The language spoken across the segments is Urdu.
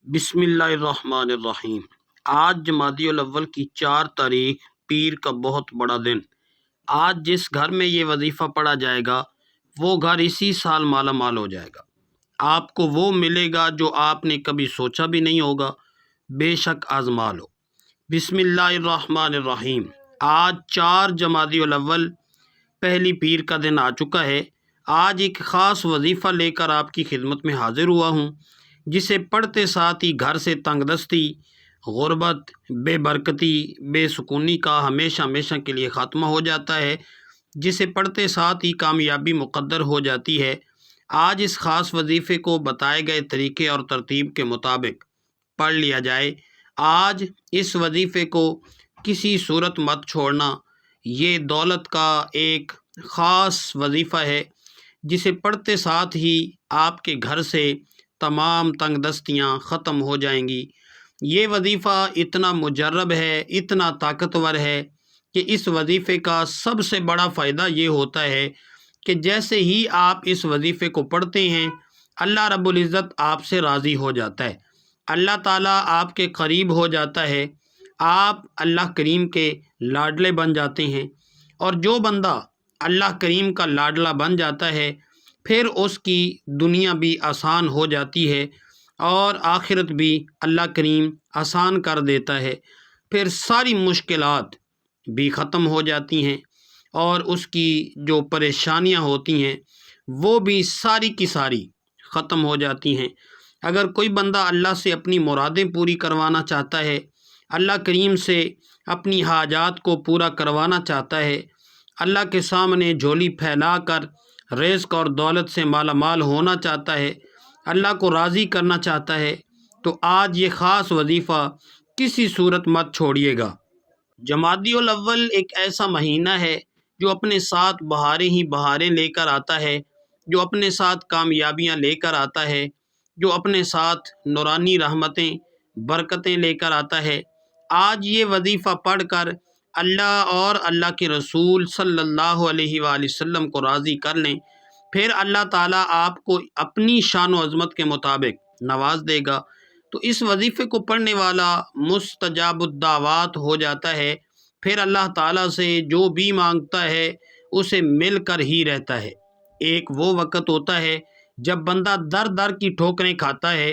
بسم اللہ الرحمن الرحیم۔ آج جمادی الاول کی 4 تاریخ پیر کا بہت بڑا دن۔ آج جس گھر میں یہ وظیفہ پڑھا جائے گا وہ گھر اسی سال مالا مال ہو جائے گا۔ آپ کو وہ ملے گا جو آپ نے کبھی سوچا بھی نہیں ہوگا، بے شک آزما لو۔ بسم اللہ الرحمن الرحیم۔ آج 4 جمادی الاول پہلی پیر کا دن آ چکا ہے۔ آج ایک خاص وظیفہ لے کر آپ کی خدمت میں حاضر ہوا ہوں، جسے پڑھتے ساتھ ہی گھر سے تنگ دستی، غربت، بے برکتی، بے سکونی کا ہمیشہ ہمیشہ کے لیے خاتمہ ہو جاتا ہے، جسے پڑھتے ساتھ ہی کامیابی مقدر ہو جاتی ہے۔ آج اس خاص وظیفے کو بتائے گئے طریقے اور ترتیب کے مطابق پڑھ لیا جائے۔ آج اس وظیفے کو کسی صورت مت چھوڑنا۔ یہ دولت کا ایک خاص وظیفہ ہے، جسے پڑھتے ساتھ ہی آپ کے گھر سے تمام تنگ دستیاں ختم ہو جائیں گی۔ یہ وظیفہ اتنا مجرب ہے، اتنا طاقتور ہے کہ اس وظیفے کا سب سے بڑا فائدہ یہ ہوتا ہے کہ جیسے ہی آپ اس وظیفے کو پڑھتے ہیں، اللہ رب العزت آپ سے راضی ہو جاتا ہے، اللہ تعالیٰ آپ کے قریب ہو جاتا ہے، آپ اللہ کریم کے لاڈلے بن جاتے ہیں۔ اور جو بندہ اللہ کریم کا لاڈلا بن جاتا ہے، پھر اس کی دنیا بھی آسان ہو جاتی ہے اور آخرت بھی اللہ کریم آسان کر دیتا ہے۔ پھر ساری مشکلات بھی ختم ہو جاتی ہیں اور اس کی جو پریشانیاں ہوتی ہیں وہ بھی ساری کی ساری ختم ہو جاتی ہیں۔ اگر کوئی بندہ اللہ سے اپنی مرادیں پوری کروانا چاہتا ہے، اللہ کریم سے اپنی حاجات کو پورا کروانا چاہتا ہے، اللہ کے سامنے جھولی پھیلا کر رزق اور دولت سے مالا مال ہونا چاہتا ہے، اللہ کو راضی کرنا چاہتا ہے، تو آج یہ خاص وظیفہ کسی صورت مت چھوڑیے گا۔ جمادی الاول ایک ایسا مہینہ ہے جو اپنے ساتھ بہاریں ہی بہاریں لے کر آتا ہے، جو اپنے ساتھ کامیابیاں لے کر آتا ہے، جو اپنے ساتھ نورانی رحمتیں، برکتیں لے کر آتا ہے۔ آج یہ وظیفہ پڑھ کر اللہ اور اللہ کے رسول صلی اللہ علیہ وآلہ وسلم کو راضی کر لیں، پھر اللہ تعالیٰ آپ کو اپنی شان و عظمت کے مطابق نواز دے گا۔ تو اس وظیفے کو پڑھنے والا مستجاب الدعوات ہو جاتا ہے، پھر اللہ تعالیٰ سے جو بھی مانگتا ہے اسے مل کر ہی رہتا ہے۔ ایک وہ وقت ہوتا ہے جب بندہ در در کی ٹھوکریں کھاتا ہے،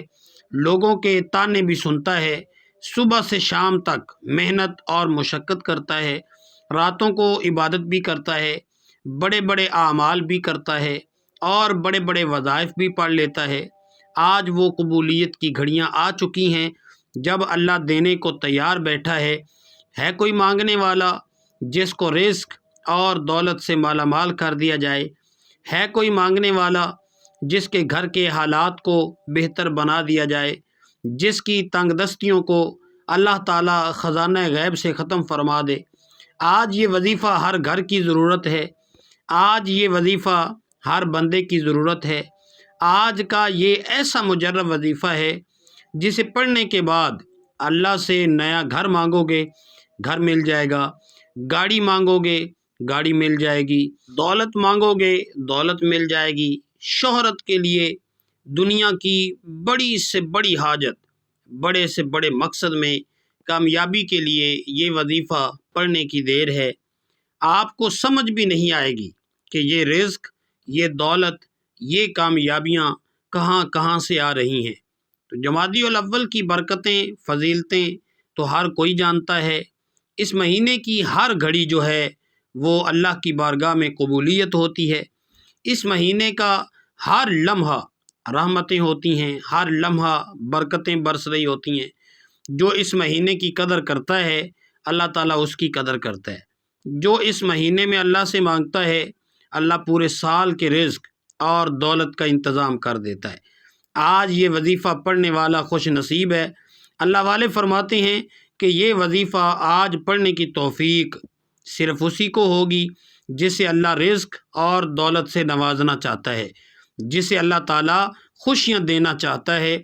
لوگوں کے طعنے بھی سنتا ہے، صبح سے شام تک محنت اور مشقت کرتا ہے، راتوں کو عبادت بھی کرتا ہے، بڑے بڑے اعمال بھی کرتا ہے اور بڑے بڑے وظائف بھی پڑھ لیتا ہے۔ آج وہ قبولیت کی گھڑیاں آ چکی ہیں جب اللہ دینے کو تیار بیٹھا ہے کوئی مانگنے والا جس کو رزق اور دولت سے مالا مال کر دیا جائے، ہے کوئی مانگنے والا جس کے گھر کے حالات کو بہتر بنا دیا جائے، جس کی تنگ دستیوں کو اللہ تعالیٰ خزانہ غیب سے ختم فرما دے۔ آج یہ وظیفہ ہر گھر کی ضرورت ہے، آج یہ وظیفہ ہر بندے کی ضرورت ہے۔ آج کا یہ ایسا مجرب وظیفہ ہے جسے پڑھنے کے بعد اللہ سے نیا گھر مانگو گے، گھر مل جائے گا، گاڑی مانگو گے، گاڑی مل جائے گی، دولت مانگو گے، دولت مل جائے گی، شہرت کے لیے، دنیا کی بڑی سے بڑی حاجت، بڑے سے بڑے مقصد میں کامیابی کے لیے یہ وظیفہ پڑھنے کی دیر ہے۔ آپ کو سمجھ بھی نہیں آئے گی کہ یہ رزق، یہ دولت، یہ کامیابیاں کہاں کہاں سے آ رہی ہیں۔ تو جمادی الاول کی برکتیں، فضیلتیں تو ہر کوئی جانتا ہے۔ اس مہینے کی ہر گھڑی جو ہے وہ اللہ کی بارگاہ میں قبولیت ہوتی ہے۔ اس مہینے کا ہر لمحہ رحمتیں ہوتی ہیں، ہر لمحہ برکتیں برس رہی ہوتی ہیں۔ جو اس مہینے کی قدر کرتا ہے اللہ تعالیٰ اس کی قدر کرتا ہے۔ جو اس مہینے میں اللہ سے مانگتا ہے اللہ پورے سال کے رزق اور دولت کا انتظام کر دیتا ہے۔ آج یہ وظیفہ پڑھنے والا خوش نصیب ہے۔ اللہ والے فرماتے ہیں کہ یہ وظیفہ آج پڑھنے کی توفیق صرف اسی کو ہوگی جسے اللہ رزق اور دولت سے نوازنا چاہتا ہے، جسے اللہ تعالیٰ خوشیاں دینا چاہتا ہے۔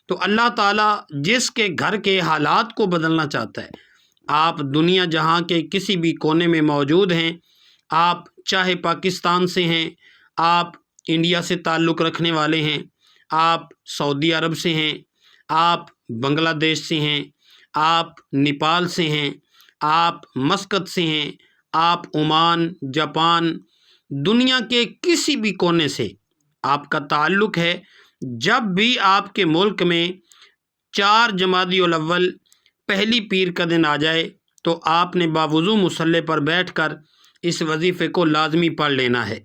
تو اللہ تعالیٰ جس کے گھر کے حالات کو بدلنا چاہتا ہے، آپ دنیا جہاں کے کسی بھی کونے میں موجود ہیں، آپ چاہے پاکستان سے ہیں، آپ انڈیا سے تعلق رکھنے والے ہیں، آپ سعودی عرب سے ہیں، آپ بنگلہ دیش سے ہیں، آپ نیپال سے ہیں، آپ مسقط سے ہیں، آپ عمان، جاپان، دنیا کے کسی بھی کونے سے آپ کا تعلق ہے، جب بھی آپ کے ملک میں 4 جمادی الاول پہلی پیر کا دن آ جائے تو آپ نے باوضو مصلی پر بیٹھ کر اس وظیفے کو لازمی پڑھ لینا ہے،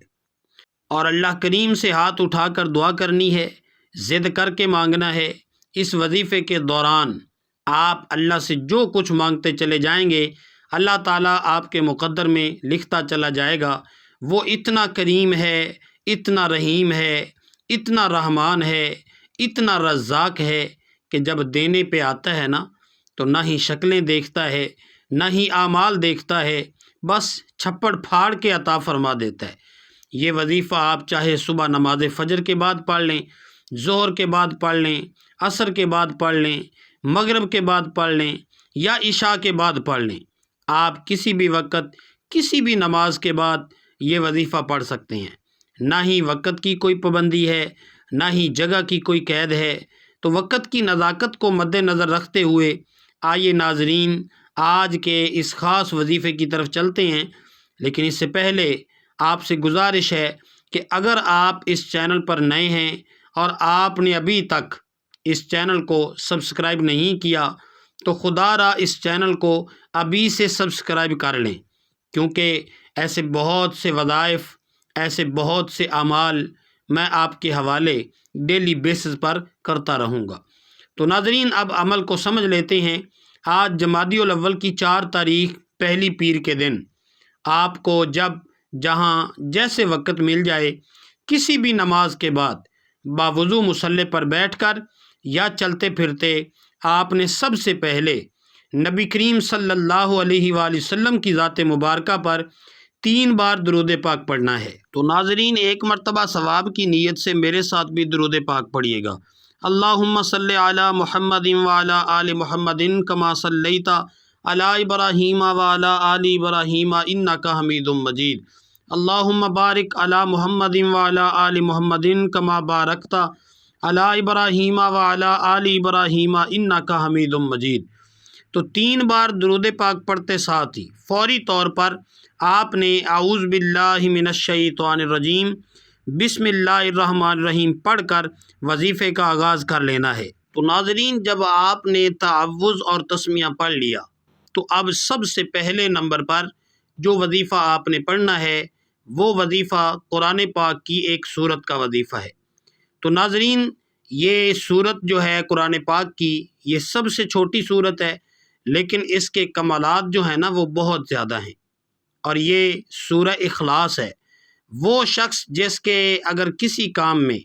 اور اللہ کریم سے ہاتھ اٹھا کر دعا کرنی ہے، ضد کر کے مانگنا ہے۔ اس وظیفے کے دوران آپ اللہ سے جو کچھ مانگتے چلے جائیں گے، اللہ تعالیٰ آپ کے مقدر میں لکھتا چلا جائے گا۔ وہ اتنا کریم ہے، اتنا رحیم ہے، اتنا رحمان ہے، اتنا رزاق ہے کہ جب دینے پہ آتا ہے نا تو نہ ہی شکلیں دیکھتا ہے، نہ ہی اعمال دیکھتا ہے، بس چھپڑ پھاڑ کے عطا فرما دیتا ہے۔ یہ وظیفہ آپ چاہے صبح نماز فجر کے بعد پڑھ لیں، ظہر کے بعد پڑھ لیں، عصر کے بعد پڑھ لیں، مغرب کے بعد پڑھ لیں یا عشاء کے بعد پڑھ لیں، آپ کسی بھی وقت کسی بھی نماز کے بعد یہ وظیفہ پڑھ سکتے ہیں۔ نہ ہی وقت کی کوئی پابندی ہے، نہ ہی جگہ کی کوئی قید ہے۔ تو وقت کی نزاکت کو مد نظر رکھتے ہوئے آئیے ناظرین آج کے اس خاص وظیفے کی طرف چلتے ہیں، لیکن اس سے پہلے آپ سے گزارش ہے کہ اگر آپ اس چینل پر نئے ہیں اور آپ نے ابھی تک اس چینل کو سبسکرائب نہیں کیا تو خدا را اس چینل کو ابھی سے سبسکرائب کر لیں، کیونکہ ایسے بہت سے وظائف، ایسے بہت سے اعمال میں آپ کے حوالے ڈیلی بیسز پر کرتا رہوں گا۔ تو ناظرین اب عمل کو سمجھ لیتے ہیں۔ آج جمادی الاول کی 4 تاریخ پہلی پیر کے دن آپ کو جب جہاں جیسے وقت مل جائے کسی بھی نماز کے بعد باوضو مصلی پر بیٹھ کر یا چلتے پھرتے آپ نے سب سے پہلے نبی کریم صلی اللہ علیہ وآلہ وسلم کی ذات مبارکہ پر 3 بار درود پاک پڑھنا ہے۔ تو ناظرین ایک مرتبہ ثواب کی نیت سے میرے ساتھ بھی درود پاک پڑھیے گا۔ اللہم صلی علی محمد وعلی آل محمد کما صلیت علی ابراہیم وعلی آل ابراہیم انک حمید مجید۔ اللہم بارک علی محمد وعلی آل محمد کما بارکت علی ابراہیم وعلی آل ابراہیم انک حمید مجید۔ تو 3 بار درود پاک پڑھتے ساتھ ہی فوری طور پر آپ نے اعوذ باللہ من الشیطان الرجیم بسم اللہ الرحمن الرحیم پڑھ کر وظیفے کا آغاز کر لینا ہے۔ تو ناظرین جب آپ نے تعوذ اور تسمیہ پڑھ لیا تو اب سب سے پہلے نمبر پر جو وظیفہ آپ نے پڑھنا ہے وہ وظیفہ قرآن پاک کی ایک سورت کا وظیفہ ہے۔ تو ناظرین یہ سورت جو ہے قرآن پاک کی یہ سب سے چھوٹی سورت ہے، لیکن اس کے کمالات جو ہیں نا وہ بہت زیادہ ہیں، اور یہ سورہ اخلاص ہے۔ وہ شخص جس کے اگر کسی کام میں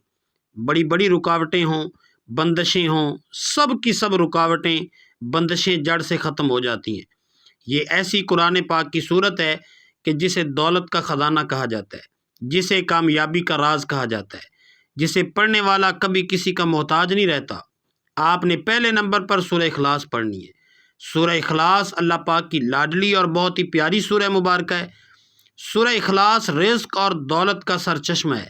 بڑی بڑی رکاوٹیں ہوں، بندشیں ہوں، سب کی سب رکاوٹیں بندشیں جڑ سے ختم ہو جاتی ہیں۔ یہ ایسی قرآن پاک کی صورت ہے کہ جسے دولت کا خزانہ کہا جاتا ہے، جسے کامیابی کا راز کہا جاتا ہے، جسے پڑھنے والا کبھی کسی کا محتاج نہیں رہتا۔ آپ نے پہلے نمبر پر سورہ اخلاص پڑھنی ہے۔ سورہ اخلاص اللہ پاک کی لاڈلی اور بہت ہی پیاری سورہ مبارکہ ہے۔ سورہ اخلاص رزق اور دولت کا سرچشمہ ہے۔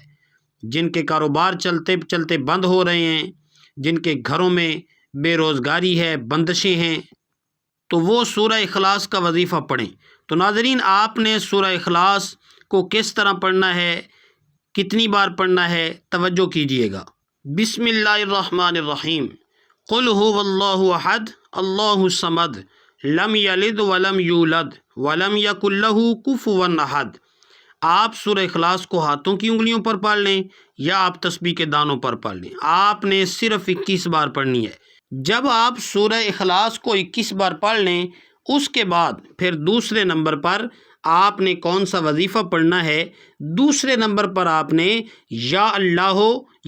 جن کے کاروبار چلتے چلتے بند ہو رہے ہیں، جن کے گھروں میں بے روزگاری ہے، بندشیں ہیں، تو وہ سورہ اخلاص کا وظیفہ پڑھیں۔ تو ناظرین آپ نے سورہ اخلاص کو کس طرح پڑھنا ہے، کتنی بار پڑھنا ہے، توجہ کیجئے گا۔ بسم اللہ الرحمن الرحیم۔ قل هو اللہ احد اللہ الصمد لم یلد ولم یولد ولم یکن لہ کفوا احد۔ آپ سورہ اخلاص کو ہاتھوں کی انگلیوں پر پڑھ لیں یا آپ تسبیح کے دانوں پر پڑھ لیں، آپ نے صرف 21 بار پڑھنی ہے۔ جب آپ سورہ اخلاص کو 21 بار پڑھ لیں اس کے بعد پھر دوسرے نمبر پر آپ نے کون سا وظیفہ پڑھنا ہے؟ دوسرے نمبر پر آپ نے یا اللہ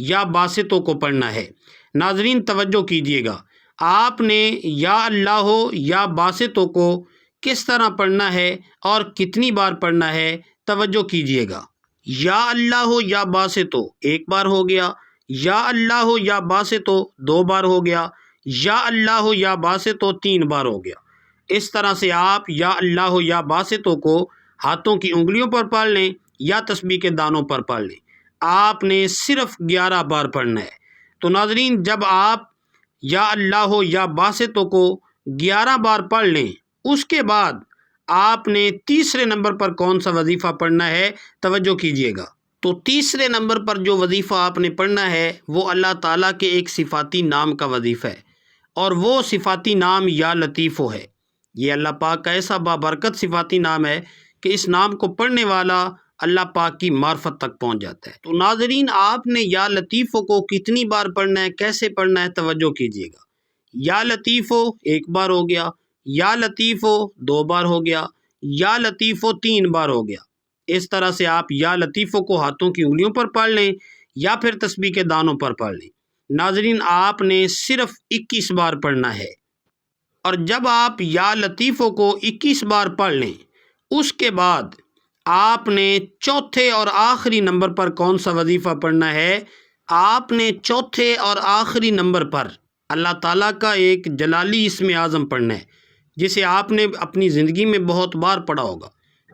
یا باسطوں کو پڑھنا ہے۔ ناظرین توجہ کیجئے گا، آپ نے یا اللہ یا باسطوں کو کس طرح پڑھنا ہے اور کتنی بار پڑھنا ہے، توجہ کیجئے گا۔ یا اللہ یا باسطو 1 بار ہو گیا، یا اللہ یا باسطو 2 بار ہو گیا، یا اللہ یا باسطو 3 بار ہو گیا۔ اس طرح سے آپ یا اللہ یا باسطوں کو ہاتھوں کی انگلیوں پر پڑھ لیں یا تسبیح کے دانوں پر پڑھ لیں، آپ نے صرف 11 بار پڑھنا ہے۔ تو ناظرین جب آپ یا اللہ یا باسطوں کو 11 بار پڑھ لیں، اس کے بعد آپ نے تیسرے نمبر پر کون سا وظیفہ پڑھنا ہے توجہ کیجیے گا۔ تو تیسرے نمبر پر جو وظیفہ آپ نے پڑھنا ہے وہ اللہ تعالیٰ کے ایک صفاتی نام کا وظیفہ ہے، اور وہ صفاتی نام یا لطیفو ہے۔ یہ اللہ پاک کا ایسا بابرکت صفاتی نام ہے کہ اس نام کو پڑھنے والا اللہ پاک کی معرفت تک پہنچ جاتا ہے۔ تو ناظرین، آپ نے یا لطیفو کو کتنی بار پڑھنا ہے، کیسے پڑھنا ہے توجہ کیجیے گا۔ یا لطیفو 1 بار ہو گیا، یا لطیفو 2 بار ہو گیا، یا لطیفو 3 بار ہو گیا۔ اس طرح سے آپ یا لطیفو کو ہاتھوں کی انگلیوں پر پڑھ لیں یا پھر تسبیح کے دانوں پر پڑھ لیں۔ ناظرین، آپ نے صرف 21 بار پڑھنا ہے، اور جب آپ یا لطیفو کو 21 بار پڑھ لیں اس کے بعد آپ نے چوتھے اور آخری نمبر پر کون سا وظیفہ پڑھنا ہے؟ آپ نے چوتھے اور آخری نمبر پر اللہ تعالیٰ کا ایک جلالی اسم اعظم پڑھنا ہے، جسے آپ نے اپنی زندگی میں بہت بار پڑھا ہوگا۔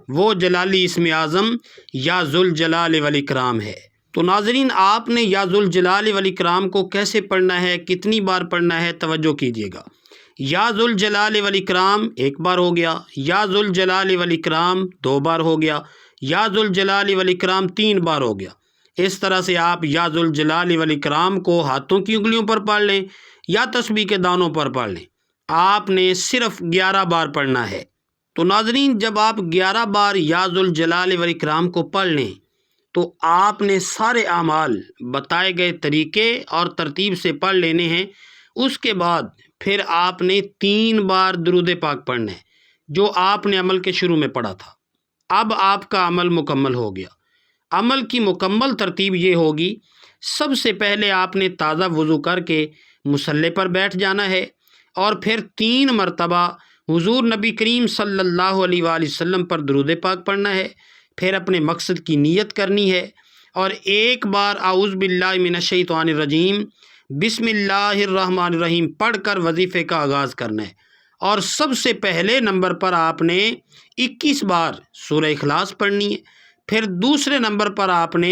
وہ جلالی اسم اعظم یا ذوالجلال والاکرام ہے۔ تو ناظرین، آپ نے یا ذوالجلال والاکرام کو کیسے پڑھنا ہے، کتنی بار پڑھنا ہے توجہ کیجیے گا۔ یا ذوالجلال والاکرام 1 بار ہو گیا، یا ذوالجلال والاکرام 2 بار ہو گیا، یا ذوالجلال والاکرام 3 بار ہو گیا۔ اس طرح سے آپ یا ذوالجلال والاکرام کو ہاتھوں کی انگلیوں پر پڑھ لیں یا تسبیح کے دانوں پر پڑھ لیں۔ آپ نے صرف 11 بار پڑھنا ہے۔ تو ناظرین، جب آپ 11 بار یا ذوالجلال والاکرام کو پڑھ لیں تو آپ نے سارے اعمال بتائے گئے طریقے اور ترتیب سے پڑھ لینے ہیں۔ اس کے بعد پھر آپ نے 3 بار درود پاک پڑھنا ہے، جو آپ نے عمل کے شروع میں پڑھا تھا۔ اب آپ کا عمل مکمل ہو گیا۔ عمل کی مکمل ترتیب یہ ہوگی، سب سے پہلے آپ نے تازہ وضو کر کے مصلی پر بیٹھ جانا ہے، اور پھر 3 مرتبہ حضور نبی کریم صلی اللہ علیہ وآلہ وسلم پر درود پاک پڑھنا ہے، پھر اپنے مقصد کی نیت کرنی ہے، اور 1 بار اعوذ باللہ من الشیطان الرجیم بسم اللہ الرحمن الرحیم پڑھ کر وظیفے کا آغاز کرنا ہے، اور سب سے پہلے نمبر پر آپ نے 21 بار سورہ اخلاص پڑھنی ہے، پھر دوسرے نمبر پر آپ نے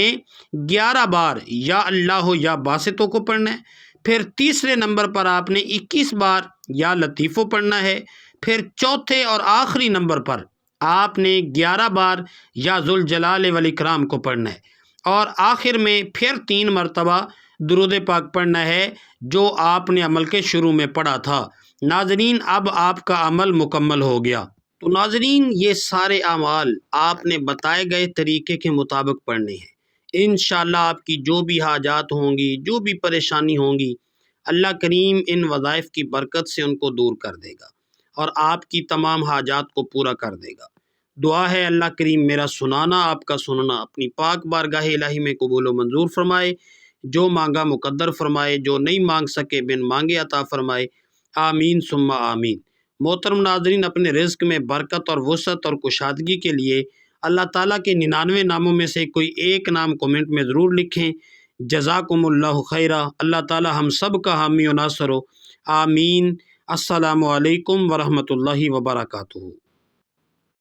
11 بار یا اللہ یا باسطوں کو پڑھنا ہے، پھر تیسرے نمبر پر آپ نے 21 بار یا لطیفو پڑھنا ہے، پھر چوتھے اور آخری نمبر پر آپ نے 11 بار یا ذوالجلال والاکرام کو پڑھنا ہے، اور آخر میں پھر 3 مرتبہ درود پاک پڑھنا ہے، جو آپ نے عمل کے شروع میں پڑھا تھا۔ ناظرین، اب آپ کا عمل مکمل ہو گیا۔ تو ناظرین، یہ سارے اعمال آپ نے بتائے گئے طریقے کے مطابق پڑھنے ہیں۔ انشاءاللہ آپ کی جو بھی حاجات ہوں گی، جو بھی پریشانی ہوں گی، اللہ کریم ان وظائف کی برکت سے ان کو دور کر دے گا، اور آپ کی تمام حاجات کو پورا کر دے گا۔ دعا ہے اللہ کریم میرا سنانا، آپ کا سننا اپنی پاک بارگاہ الہی میں قبول و منظور فرمائے، جو مانگا مقدر فرمائے، جو نہیں مانگ سکے بن مانگے عطا فرمائے، آمین ثم آمین۔ محترم ناظرین، اپنے رزق میں برکت اور وسعت اور کشادگی کے لیے اللہ تعالیٰ کے 99 ناموں میں سے کوئی ایک نام کومنٹ میں ضرور لکھیں۔ جزاکم اللہ خیرہ۔ اللہ تعالیٰ ہم سب کا حامی و ناصر ہو، آمین۔ السلام علیکم ورحمۃ اللہ وبرکاتہ۔